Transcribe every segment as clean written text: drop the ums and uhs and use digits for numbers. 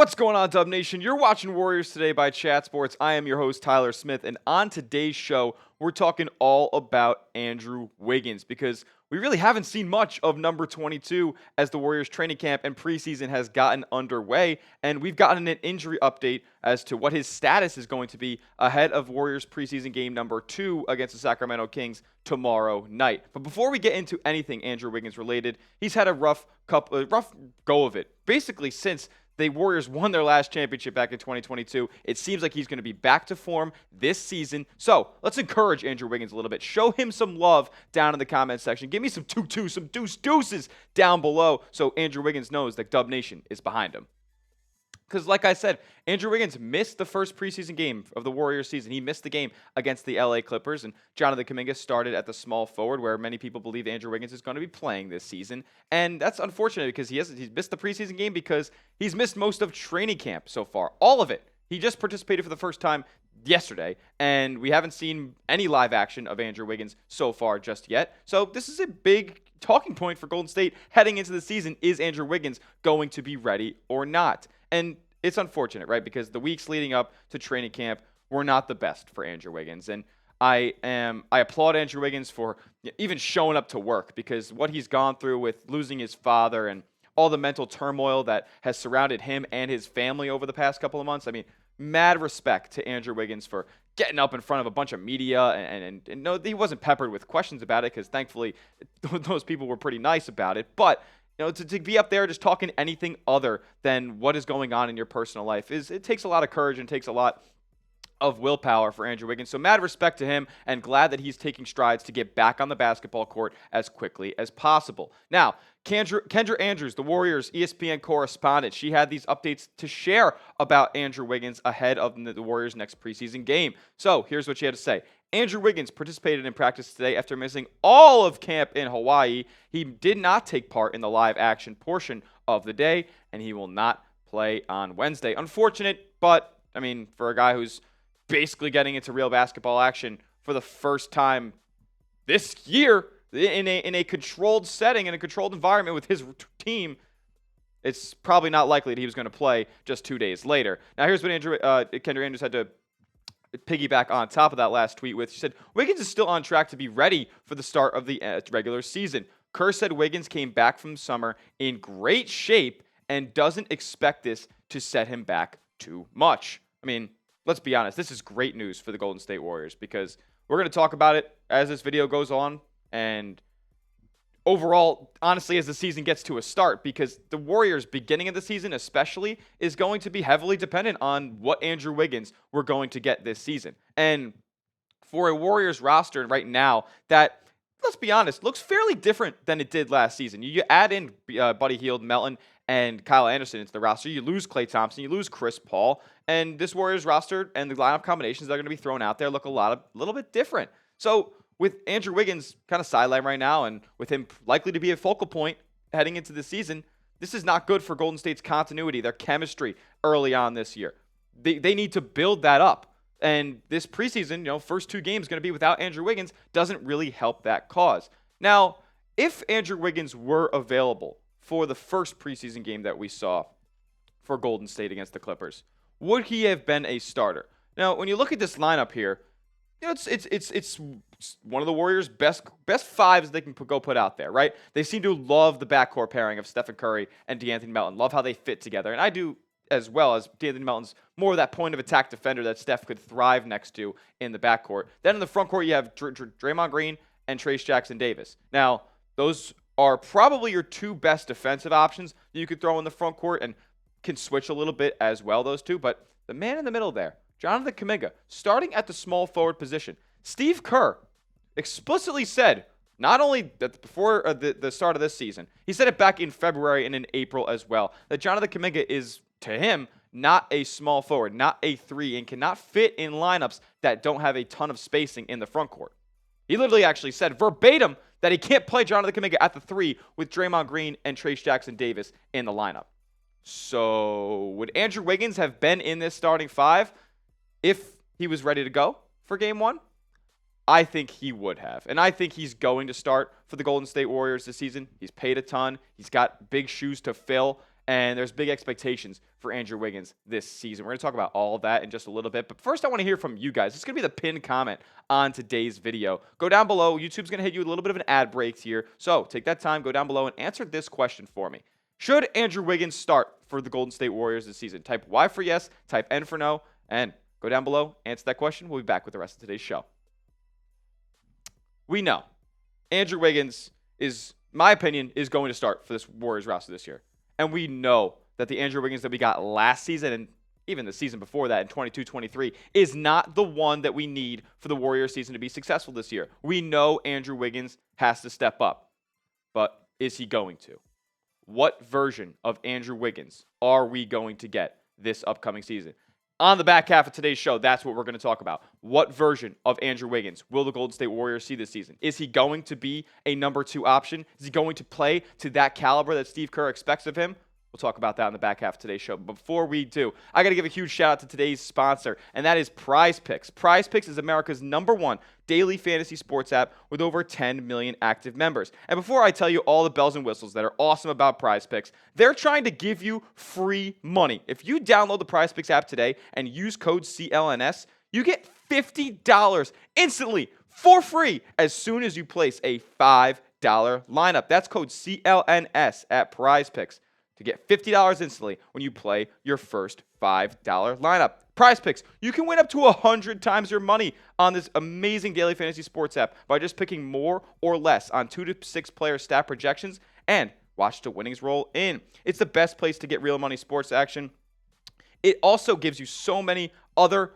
What's going on, Dub Nation? You're watching Warriors Today by Chat Sports. I am your host, Tyler Smith, and on today's show, we're talking all about Andrew Wiggins because we really haven't seen much of number 22 as the Warriors training camp and preseason has gotten underway, and we've gotten an injury update as to what his status is going to be ahead of Warriors preseason game number 2 against the Sacramento Kings tomorrow night. But before we get into anything Andrew Wiggins related, he's had a rough go of it, basically since the Warriors won their last championship back in 2022. It seems like he's going to be back to form this season. So let's encourage Andrew Wiggins a little bit. Show him some love down in the comment section. Give me some tutus, some deuces down below so Andrew Wiggins knows that Dub Nation is behind him. Because like I said, Andrew Wiggins missed the first preseason game of the Warriors season. He missed the game against the LA Clippers, and Jonathan Kuminga started at the small forward, where many people believe Andrew Wiggins is going to be playing this season. And that's unfortunate because he's missed the preseason game because he's missed most of training camp so far. All of it. He just participated for the first time yesterday, and we haven't seen any live action of Andrew Wiggins so far just yet. So this is a big talking point for Golden State heading into the season. Is Andrew Wiggins going to be ready or not? And it's unfortunate, right? Because the weeks leading up to training camp were not the best for Andrew Wiggins. And I applaud Andrew Wiggins for even showing up to work, because what he's gone through with losing his father and all the mental turmoil that has surrounded him and his family over the past couple of months. I mean, mad respect to Andrew Wiggins for getting up in front of a bunch of media and no, he wasn't peppered with questions about it, because thankfully those people were pretty nice about it. But to be up there just talking anything other than what is going on in your personal life it takes a lot of courage and takes a lot of willpower for Andrew Wiggins. So mad respect to him, and glad that he's taking strides to get back on the basketball court as quickly as possible. Now, Kendra Andrews, the Warriors ESPN correspondent, she had these updates to share about Andrew Wiggins ahead of the Warriors' next preseason game. So here's what she had to say. Andrew Wiggins participated in practice today after missing all of camp in Hawaii. He did not take part in the live action portion of the day, and he will not play on Wednesday. Unfortunate, but, I mean, for a guy who's basically getting into real basketball action for the first time this year in a controlled setting, in a controlled environment with his team, it's probably not likely that he was going to play just 2 days later. Now, here's what Kendra Andrews had to piggyback on top of that last tweet with. She said, Wiggins is still on track to be ready for the start of the regular season. Kerr said Wiggins came back from summer in great shape and doesn't expect this to set him back too much. I mean, let's be honest. This is great news for the Golden State Warriors, because we're going to talk about it as this video goes on, and overall, honestly, as the season gets to a start, because the Warriors' beginning of the season especially is going to be heavily dependent on what Andrew Wiggins we're going to get this season. And for a Warriors roster right now that, let's be honest, looks fairly different than it did last season. You add in Buddy Hield, Melton, and Kyle Anderson into the roster. You lose Klay Thompson, you lose Chris Paul, and this Warriors roster and the lineup combinations that are going to be thrown out there look a little bit different. So with Andrew Wiggins kind of sidelined right now, and with him likely to be a focal point heading into the season, this is not good for Golden State's continuity, their chemistry early on this year. They need to build that up. And this preseason, first 2 games going to be without Andrew Wiggins doesn't really help that cause. Now, if Andrew Wiggins were available for the first preseason game that we saw for Golden State against the Clippers, would he have been a starter? Now, when you look at this lineup here, it's one of the Warriors' best fives they can put out there, right? They seem to love the backcourt pairing of Stephen Curry and DeAnthony Melton. Love how they fit together, and I do as well, as DeAnthony Melton's more of that point of attack defender that Steph could thrive next to in the backcourt. Then in the front court, you have Draymond Green and Trayce Jackson-Davis. Now, those are probably your 2 best defensive options that you could throw in the front court, and can switch a little bit as well, those 2. But the man in the middle there, Jonathan Kuminga, starting at the small forward position. Steve Kerr explicitly said, not only that before the start of this season, he said it back in February and in April as well, that Jonathan Kuminga is, to him, not a small forward, not a 3, and cannot fit in lineups that don't have a ton of spacing in the front court. He literally actually said verbatim that he can't play Jonathan Kuminga at the 3 with Draymond Green and Trayce Jackson-Davis in the lineup. So would Andrew Wiggins have been in this starting 5 if he was ready to go for game 1? I think he would have. And I think he's going to start for the Golden State Warriors this season. He's paid a ton. He's got big shoes to fill. And there's big expectations for Andrew Wiggins this season. We're going to talk about all of that in just a little bit. But first, I want to hear from you guys. It's going to be the pinned comment on today's video. Go down below. YouTube's going to hit you with a little bit of an ad break here. So take that time, go down below, and answer this question for me. Should Andrew Wiggins start for the Golden State Warriors this season? Type Y for yes, type N for no, and go down below, answer that question. We'll be back with the rest of today's show. We know Andrew Wiggins my opinion, is going to start for this Warriors roster this year. And we know that the Andrew Wiggins that we got last season and even the season before that in 22-23 is not the one that we need for the Warriors season to be successful this year. We know Andrew Wiggins has to step up. But is he going to? What version of Andrew Wiggins are we going to get this upcoming season? On the back half of today's show, that's what we're going to talk about. What version of Andrew Wiggins will the Golden State Warriors see this season? Is he going to be a number 2 option? Is he going to play to that caliber that Steve Kerr expects of him? We'll talk about that in the back half of today's show. But before we do, I got to give a huge shout out to today's sponsor, and that is PrizePicks. PrizePicks is America's #1 daily fantasy sports app with over 10 million active members. And before I tell you all the bells and whistles that are awesome about PrizePicks, they're trying to give you free money. If you download the PrizePicks app today and use code CLNS, you get $50 instantly for free as soon as you place a $5 lineup. That's code CLNS at PrizePicks to get $50 instantly when you play your first $5 lineup. PrizePicks, you can win up to 100 times your money on this amazing daily fantasy sports app by just picking more or less on 2 to 6 player stat projections and watch the winnings roll in. It's the best place to get real money sports action. It also gives you so many other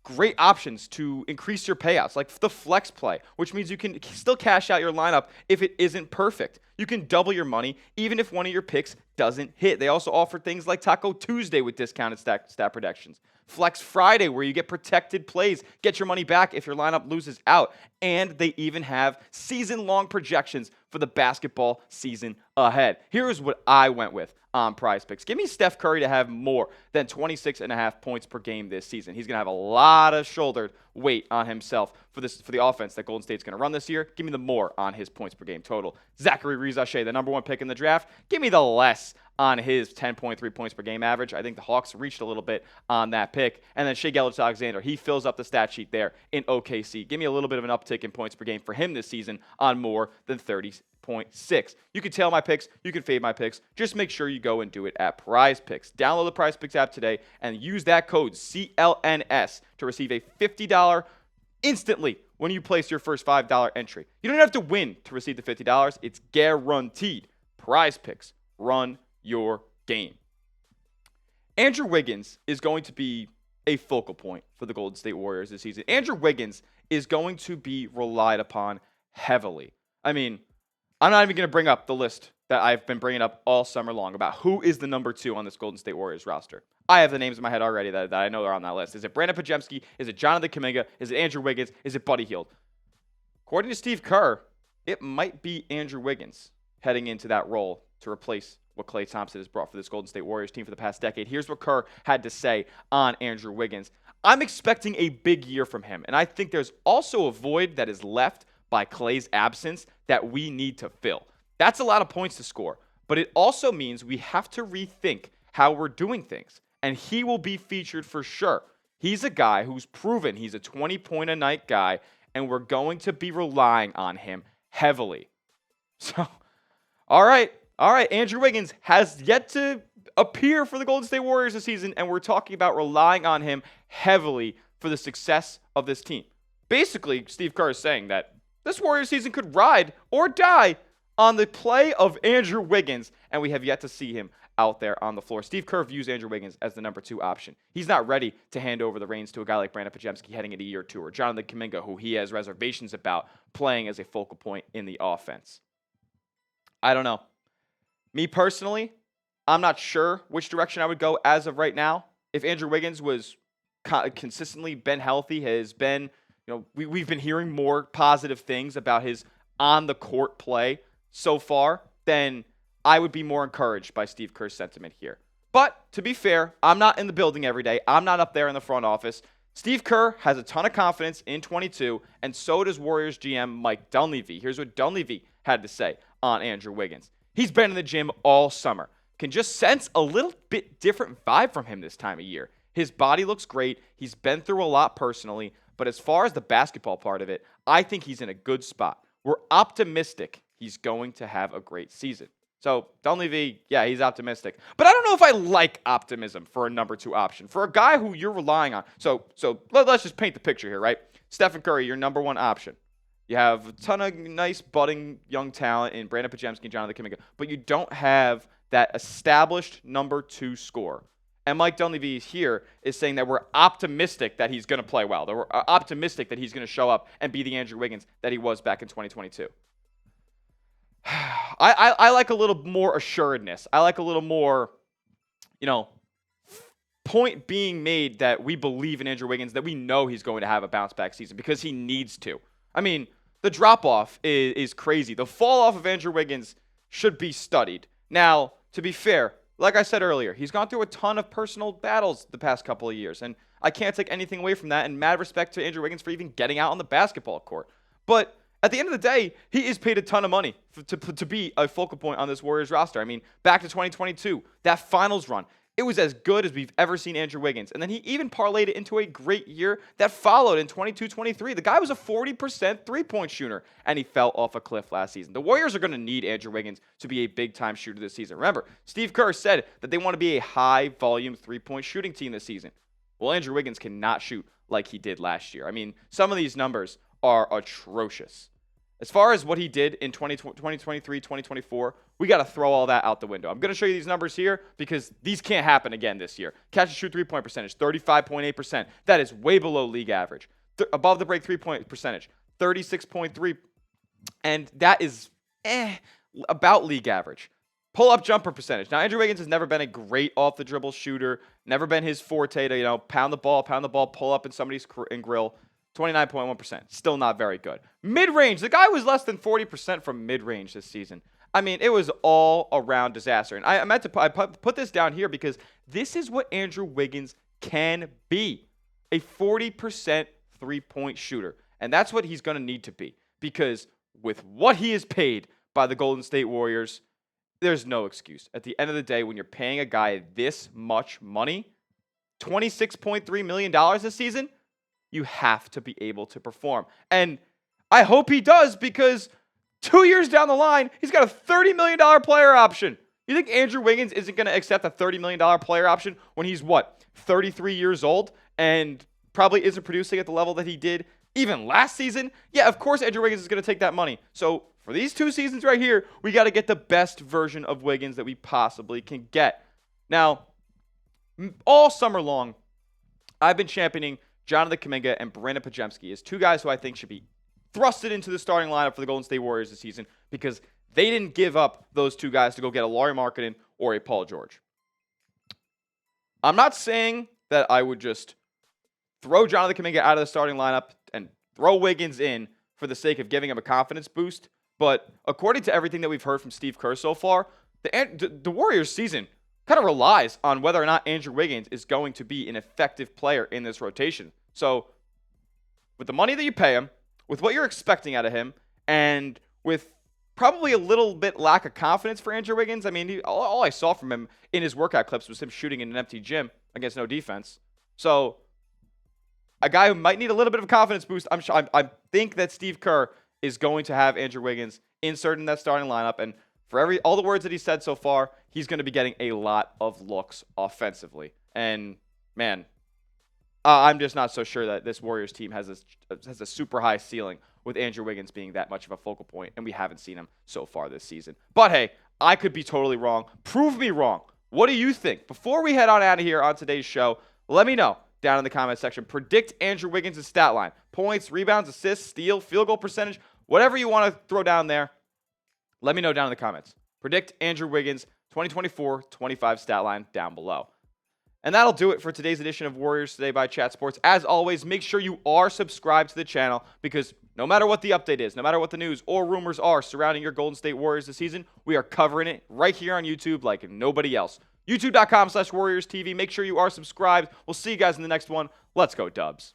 great options to increase your payouts, like the flex play, which means you can still cash out your lineup if it isn't perfect. You can double your money even if one of your picks doesn't hit. They also offer things like Taco Tuesday with discounted stat predictions, Flex Friday where you get protected plays, get your money back if your lineup loses out, and they even have season-long projections for the basketball season ahead. Here's what I went with on PrizePicks. Give me Steph Curry to have more than 26.5 points per game this season. He's going to have a lot of shouldered weight on himself for the offense that Golden State's going to run this year. Give me the more on his points per game total. Zachary Rizashe, the #1 pick in the draft. Give me the less on his 10.3 points per game average. I think the Hawks reached a little bit on that pick. And then Shai Gilgeous-Alexander, he fills up the stat sheet there in OKC. Give me a little bit of an uptick in points per game for him this season on more than 30.6. You can tail my picks. You can fade my picks. Just make sure you go and do it at PrizePicks. Download the PrizePicks app today and use that code CLNS to receive a $50 instantly when you place your first $5 entry. You don't have to win to receive the $50. It's guaranteed. PrizePicks. Run your game. Andrew Wiggins is going to be a focal point for the Golden State Warriors this season. Andrew Wiggins is going to be relied upon heavily. I mean, I'm not even going to bring up the list that I've been bringing up all summer long about who is the number 2 on this Golden State Warriors roster. I have the names in my head already that I know are on that list. Is it Brandon Podziemski? Is it Jonathan Kuminga? Is it Andrew Wiggins? Is it Buddy Hield? According to Steve Kerr, it might be Andrew Wiggins heading into that role to replace what Klay Thompson has brought for this Golden State Warriors team for the past decade. Here's what Kerr had to say on Andrew Wiggins. I'm expecting a big year from him, and I think there's also a void that is left by Klay's absence that we need to fill. That's a lot of points to score, but it also means we have to rethink how we're doing things, and he will be featured for sure. He's a guy who's proven he's a 20-point-a-night guy, and we're going to be relying on him heavily. So, all right, Andrew Wiggins has yet to appear for the Golden State Warriors this season, and we're talking about relying on him heavily for the success of this team. Basically, Steve Kerr is saying that this Warriors season could ride or die on the play of Andrew Wiggins, and we have yet to see him out there on the floor. Steve Kerr views Andrew Wiggins as the number 2 option. He's not ready to hand over the reins to a guy like Brandon Podziemski heading into year 2, or Jonathan Kuminga, who he has reservations about playing as a focal point in the offense. I don't know. Me personally, I'm not sure which direction I would go as of right now. If Andrew Wiggins was consistently been healthy, has been, we've been hearing more positive things about his on-the-court play so far, then I would be more encouraged by Steve Kerr's sentiment here. But to be fair, I'm not in the building every day. I'm not up there in the front office. Steve Kerr has a ton of confidence in 22, and so does Warriors GM Mike Dunleavy. Here's what Dunleavy had to say on Andrew Wiggins. He's been in the gym all summer, can just sense a little bit different vibe from him this time of year. His body looks great. He's been through a lot personally. But as far as the basketball part of it, I think he's in a good spot. We're optimistic he's going to have a great season. So Dunleavy, yeah, he's optimistic. But I don't know if I like optimism for a number 2 option. For a guy who you're relying on. So let's just paint the picture here, right? Stephen Curry, your number 1 option. You have a ton of nice budding young talent in Brandon Pajemski and Jonathan Kuminga, but you don't have that established number 2 scorer. And Mike Dunleavy here is saying that we're optimistic that he's going to play well. That we're optimistic that he's going to show up and be the Andrew Wiggins that he was back in 2022. I like a little more assuredness. I like a little more, point being made that we believe in Andrew Wiggins, that we know he's going to have a bounce-back season because he needs to. I mean, the drop-off is crazy. The fall-off of Andrew Wiggins should be studied. Now, to be fair, like I said earlier, he's gone through a ton of personal battles the past couple of years, and I can't take anything away from that, and mad respect to Andrew Wiggins for even getting out on the basketball court. But at the end of the day, he is paid a ton of money to be a focal point on this Warriors roster. I mean, back to 2022, that finals run, it was as good as we've ever seen Andrew Wiggins. And then he even parlayed it into a great year that followed in 22-23. The guy was a 40% three-point shooter, and he fell off a cliff last season. The Warriors are going to need Andrew Wiggins to be a big-time shooter this season. Remember, Steve Kerr said that they want to be a high-volume three-point shooting team this season. Well, Andrew Wiggins cannot shoot like he did last year. I mean, some of these numbers are atrocious. As far as what he did in 2023, 2024, we got to throw all that out the window. I'm going to show you these numbers here because these can't happen again this year. Catch and shoot three-point percentage, 35.8%. That is way below league average. Above the break three-point percentage, 36.3%. And that is about league average. Pull-up jumper percentage. Now, Andrew Wiggins has never been a great off-the-dribble shooter. Never been his forte to, pound the ball, pull up in somebody's grill. 29.1%. Still not very good. Mid-range. The guy was less than 40% from mid-range this season. I mean, it was all around disaster. And I meant to put this down here because this is what Andrew Wiggins can be. A 40% three-point shooter. And that's what he's going to need to be. Because with what he is paid by the Golden State Warriors, there's no excuse. At the end of the day, when you're paying a guy this much money, $26.3 million this season, you have to be able to perform. And I hope he does because 2 years down the line, he's got a $30 million player option. You think Andrew Wiggins isn't going to accept a $30 million player option when he's, 33 years old and probably isn't producing at the level that he did even last season? Yeah, of course Andrew Wiggins is going to take that money. So for these 2 seasons right here, we got to get the best version of Wiggins that we possibly can get. Now, all summer long, I've been championing Jonathan Kuminga and Brandon Pajemski as 2 guys who I think should be thrusted into the starting lineup for the Golden State Warriors this season because they didn't give up those 2 guys to go get a Lauri Markkanen or a Paul George. I'm not saying that I would just throw Jonathan Kuminga out of the starting lineup and throw Wiggins in for the sake of giving him a confidence boost, but according to everything that we've heard from Steve Kerr so far, the Warriors season kind of relies on whether or not Andrew Wiggins is going to be an effective player in this rotation. So with the money that you pay him, with what you're expecting out of him, and with probably a little bit lack of confidence for Andrew Wiggins, I mean, all I saw from him in his workout clips was him shooting in an empty gym against no defense. So a guy who might need a little bit of a confidence boost, I think that Steve Kerr is going to have Andrew Wiggins inserted in that starting lineup, and for all the words that he said so far, he's going to be getting a lot of looks offensively. And, man, I'm just not so sure that this Warriors team has a super high ceiling with Andrew Wiggins being that much of a focal point, and we haven't seen him so far this season. But, hey, I could be totally wrong. Prove me wrong. What do you think? Before we head on out of here on today's show, let me know down in the comment section. Predict Andrew Wiggins' stat line. Points, rebounds, assists, steal, field goal percentage, whatever you want to throw down there. Let me know down in the comments. Predict Andrew Wiggins' 2024-25 stat line down below. And that'll do it for today's edition of Warriors Today by Chat Sports. As always, make sure you are subscribed to the channel because no matter what the update is, no matter what the news or rumors are surrounding your Golden State Warriors this season, we are covering it right here on YouTube like nobody else. YouTube.com/WarriorsTV. Make sure you are subscribed. We'll see you guys in the next one. Let's go, Dubs.